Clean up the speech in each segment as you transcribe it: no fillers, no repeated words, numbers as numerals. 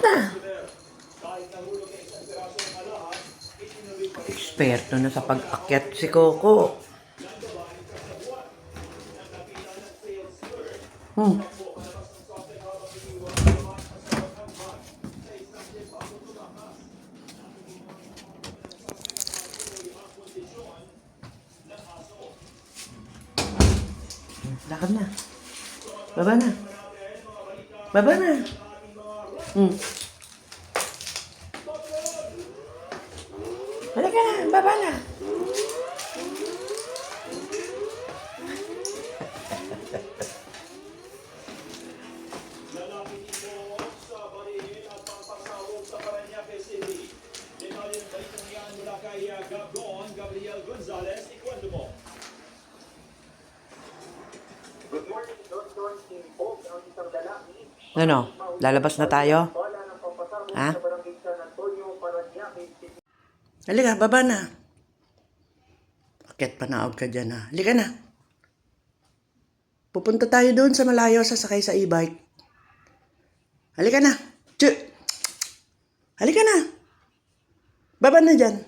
na. Eksperto na sa pag-akyat si Coco. Lakad na. Baba na. Baba na. Halika na. Baba na. Ano? Lalabas na tayo? Ha? Halika, baba na. Akyat panaog ka dyan, ha? Halika na. Pupunta tayo doon sa malayo, sasakay sa e-bike. Halika na. Halika na. Baba na dyan.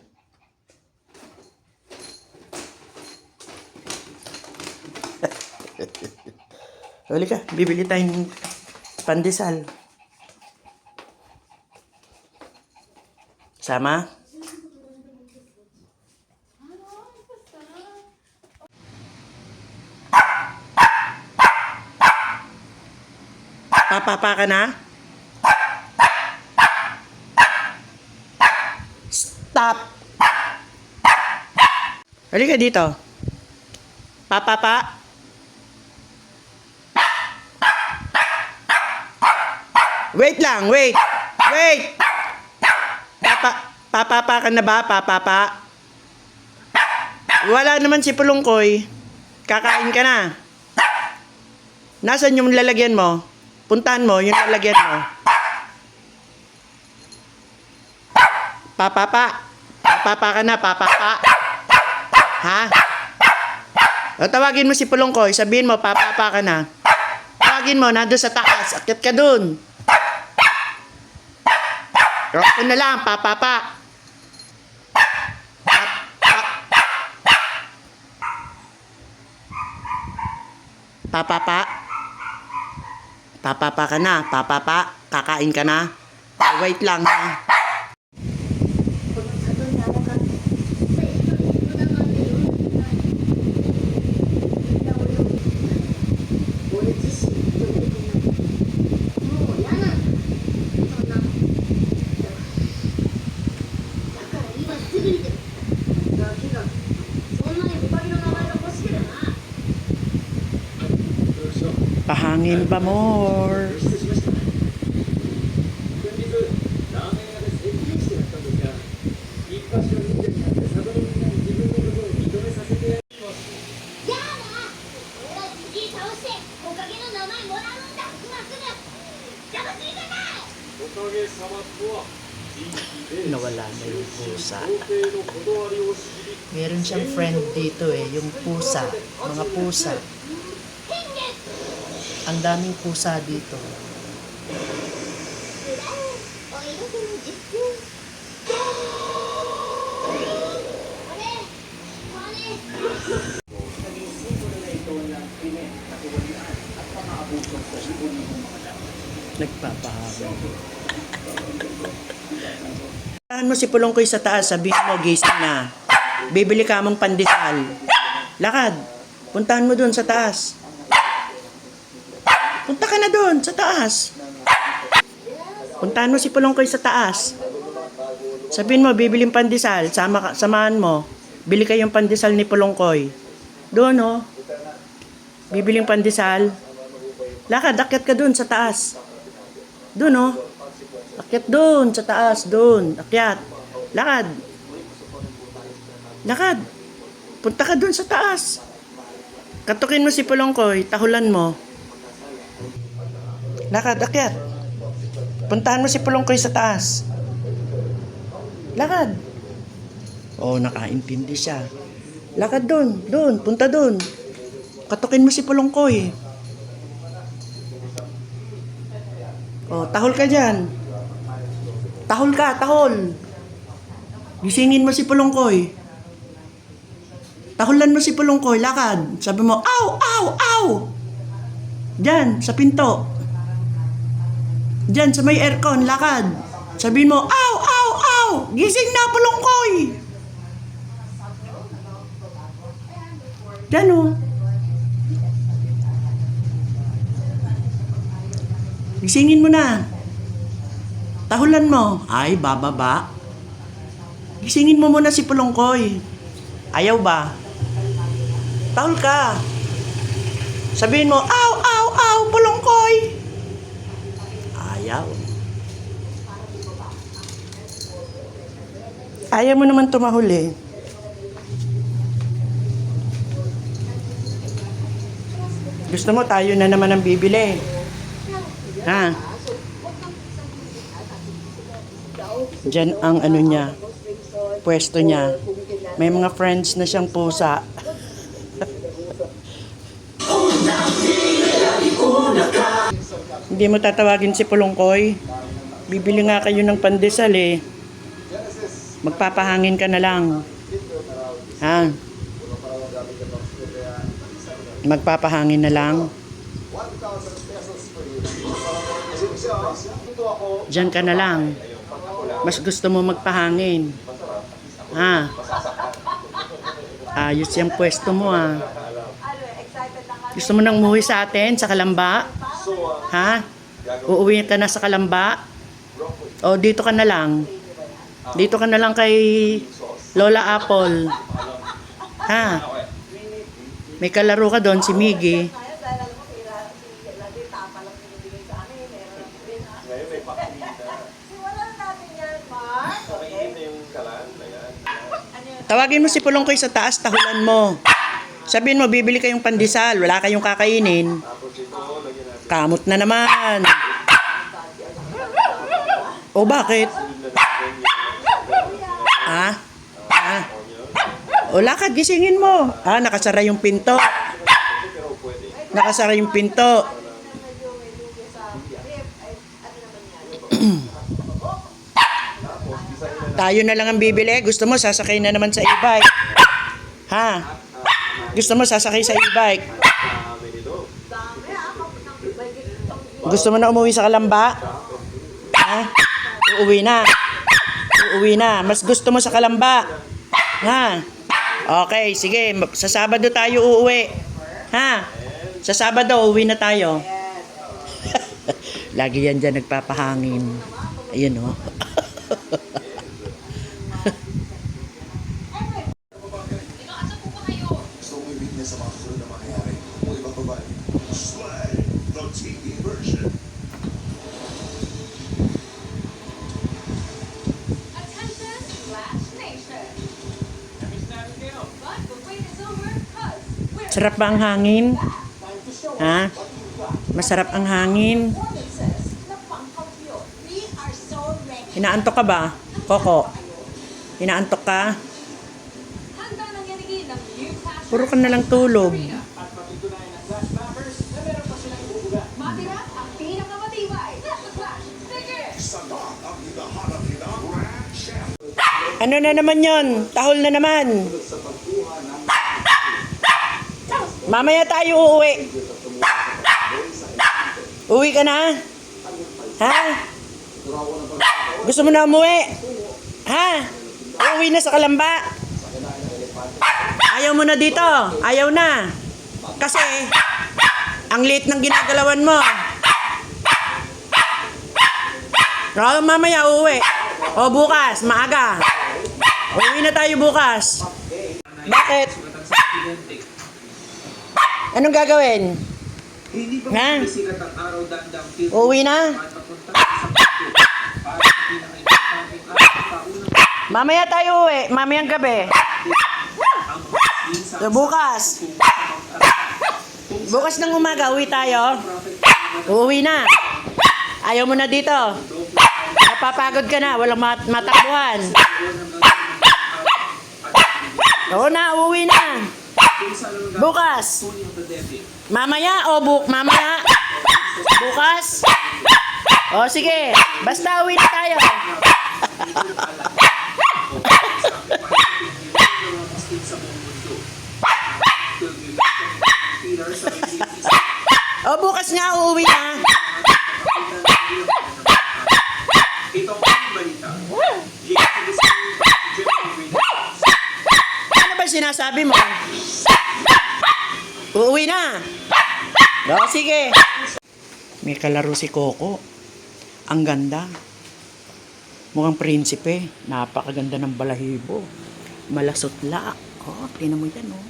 Halika, bibili tayong pandesal. Sama? Papapa ka na? Stop! Halika dito. Papapa? Wait lang, wait! Wait! Papapa ka na ba? Papapa? Wala naman si Pulongkoy. Kakain ka na. Nasaan yung lalagyan mo? Puntahan mo yung lalagyan mo. Papapa. Papapa ka na, papapa. Ha? O, tawagin mo si Pulongkoy. Sabihin mo, papapa ka na. Tawagin mo, nandun sa taas. Akyat ka dun. Roko na lang, papapa. Papapa. Papapa ka na, papapa. Kakain ka na. Wait lang, ha. Pahangin pa more. Nawala na yung pusa. Meron siyang friend dito yung pusa. Mga pusa. Ang daming pusa dito. Nagpapahabol. Puntahan mo si Pulongkoy sa taas. Sabihin mo, gising na. Bibili ka mong pandesal. Lakad. Puntahan mo dun sa taas. Punta ka na doon, sa taas. Puntahan mo si Pulongkoy sa taas. Sabihin mo, bibiling pandesal. Samahan mo. Bili kayong pandesal ni Pulongkoy. Doon, oh. Bibiling pandesal. Lakad, akyat ka doon sa taas. Doon, oh. Akyat doon, sa taas. Doon, akyat. Lakad. Lakad. Punta ka doon sa taas. Katukin mo si Pulongkoy. Tahulan mo. Lakad, akyat. Puntahan mo si Pulongkoy sa taas. Lakad. Oh, nakaintindi siya. Lakad doon, doon, punta doon. Katukin mo si Pulongkoy. Oh, tahol ka dyan. Tahol ka, tahol. Gisingin mo si Pulongkoy. Tahulan mo si Pulongkoy, lakad. Sabi mo, aw, aw, aw. Diyan, sa pinto. Diyan, sa may aircon, lakad. Sabihin mo, aw, aw, aw. Gising na, Pulongkoy. Diyan o. Gisingin mo na. Tahulan mo. Ay, bababa. Gisingin mo muna si Pulongkoy. Ayaw ba? Tahol ka. Sabihin mo, aw, aw, aw, Pulongkoy. Ayaw. Ayaw mo naman tumahol eh. Gusto mo tayo na naman ang bibili. Ha? Diyan ang ano niya, pwesto niya. May mga friends na siyang pusa. Hindi mo tatawagin si Pulongkoy? Bibili nga kayo ng pandesal eh. Magpapahangin ka na lang. Ha? Magpapahangin na lang. Diyan ka na lang. Mas gusto mo magpahangin. Ha? Ayos yung pwesto mo ah. Gusto mo nang umuwi sa atin, sa Kalamba? Ha? Uuwi ka na sa Kalamba? O dito ka na lang? Dito ka na lang kay Lola Apple. Ha? May kalaro ka doon, si Miggy. Tawagin mo si Pulongkoy sa taas, tahulan mo. Sabihin mo, bibili kayong pandesal, wala kayong kakainin. Kamot na naman. O bakit? Ha? Ha? O lakad, gisingin mo. Ha, nakasara yung pinto. Nakasara yung pinto. Tayo na lang ang bibili. Gusto mo, sasakay na naman sa e-bike. Ha? Gusto mo, sasakay sa e-bike. Gusto mo na umuwi sa Kalamba? Ha? Uuwi na. Uuwi na. Mas gusto mo sa Kalamba? Ha? Okay, sige. Sa Sabado tayo uuwi. Ha? Sa Sabado, uuwi na tayo. Lagi yan dyan nagpapahangin. Ayun o. Sarap ba ang hangin? Ha? Masarap ang hangin. Inaantok ka ba, Coco? Inaantok ka? Puro ka na lang tulog. Ano na naman yon? Tahol na naman. Mamaya tayo uuwi. Uwi ka na? Ha? Gusto mo na umuwi? Ha? Uuwi na sa Kalamba? Ayaw mo na dito? Ayaw na? Kasi, ang late ng ginagalawan mo. O, mamaya uuwi. O, bukas, maaga. Uuwi na tayo bukas. Bakit? Anong gagawin? Ha? Uuwi na? Mamaya tayo uwi. Mamayang gabi. So, bukas. Bukas ng umaga, uwi tayo. Uuwi na. Ayaw mo na dito. Napapagod ka na. Walang matakbuhan. Oo na, uuwi na. Bukas. Mamaya o mamaya? Bukas? O, sige. Basta uwi na tayo. O, bukas nga uuwi na. Ano ba sinasabi mo? Uuwi na. O, sige. May kalaro si Coco. Ang ganda. Mukhang prinsipe. Napakaganda ng balahibo. Malasutla. Oh, tingnan mo yan, oh.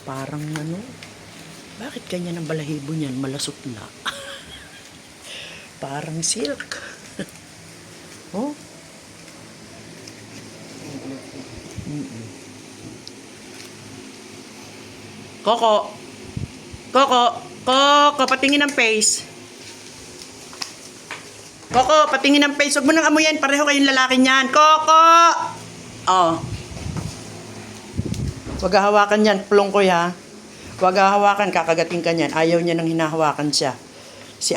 Parang ano. Bakit ganyan ang balahibo niyan? Malasutla. Parang silk. Oh. Coco. Coco. Coco, patingin ng face. Coco, patingin ng face. Huwag mo nang amuyan. Pareho kayong lalaki niyan. Coco! Oh. Huwag hahawakan yan. Plongkoy, ha? Huwag hahawakan. Kakagating ka niyan. Ayaw niya nang hinahawakan siya. Si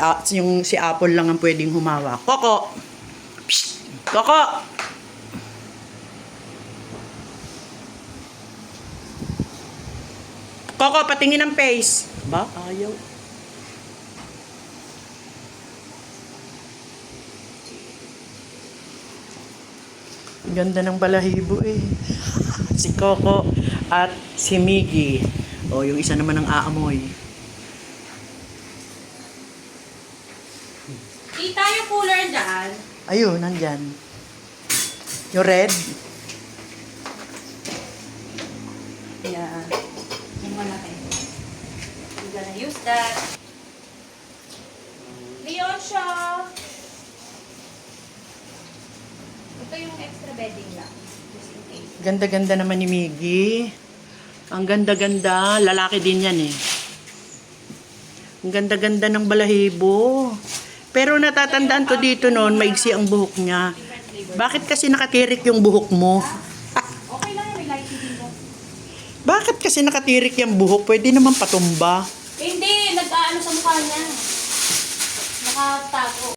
Apple lang ang pwedeng humawak. Coco! Psst! Coco! Coco, patingin ng face. Ba? Ayaw. Ganda ng balahibo eh. Si Coco at si Miggy. O, yung isa naman ang aamoy. Kita yung cooler dyan. Ayun, nandyan. Yung red. Yeah. Yung malaki. We're gonna use that. Leonsha! Ito yung extra bedding lang. Just in case. Ganda-ganda naman ni Miggy. Ang ganda-ganda. Lalaki din yan eh. Ang ganda-ganda ng balahibo. Pero natatandaan ko dito noon, maigsi ang buhok niya. Bakit kasi nakatirik yung buhok mo? Okay lang, may light din ko. Bakit kasi nakatirik yung buhok? Pwede naman patumba. Hindi, nag-aano sa mukha niya. Nakatago.